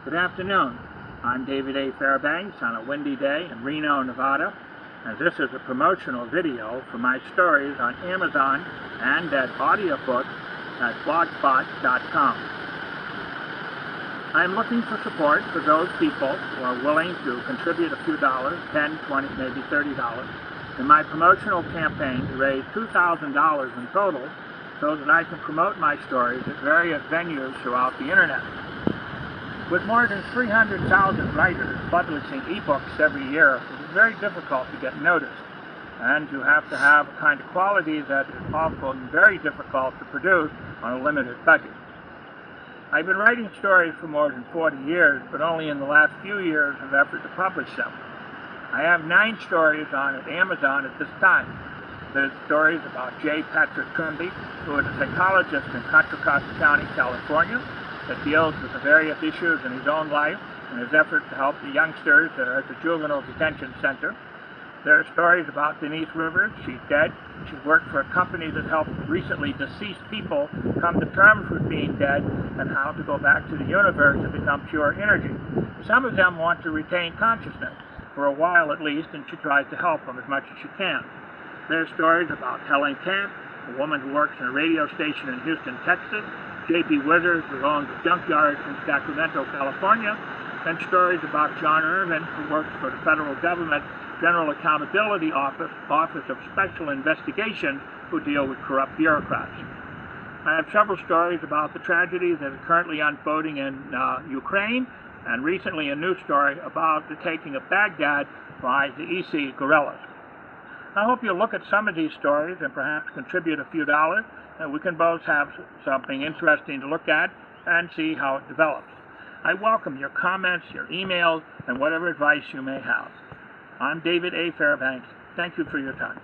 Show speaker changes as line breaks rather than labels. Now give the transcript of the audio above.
Good afternoon. I'm David A. Fairbanks on a windy day in Reno, Nevada, and this is a promotional video for my stories on Amazon and at audiobook at blogspot.com. I'm looking for support for those people who are willing to contribute a few dollars, $10, $20, maybe $30, in my promotional campaign to raise $2,000 in total so that I can promote my stories at various venues throughout the internet. With more than 300,000 writers publishing ebooks every year, it is very difficult to get noticed, and you have to have a kind of quality that is often very difficult to produce on a limited budget. I've been writing stories for more than 40 years, but only in the last few years have effort to publish them. I have 9 stories on Amazon at this time. There's stories about J. Patrick Trimby, who is a psychologist in Contra Costa County, California, that deals with the various issues in his own life and his effort to help the youngsters that are at the juvenile detention center. There are stories about Denise Rivers. She's dead. She's worked for a company that helped recently deceased people come to terms with being dead and how to go back to the universe and become pure energy. Some of them want to retain consciousness, for a while at least, and she tries to help them as much as she can. There are stories about Helen Camp, a woman who works in a radio station in Houston, Texas, J.P. Withers, who owns a junkyard in Sacramento, California, and stories about John Irvin, who works for the federal government General Accountability Office of Special Investigation, who deal with corrupt bureaucrats. I have several stories about the tragedies that are currently unfolding in Ukraine, and recently a new story about the taking of Baghdad by the ISIS guerrillas. I hope you'll look at some of these stories and perhaps contribute a few dollars, and we can both have something interesting to look at and see how it develops. I welcome your comments, your emails, and whatever advice you may have. I'm David A. Fairbanks. Thank you for your time.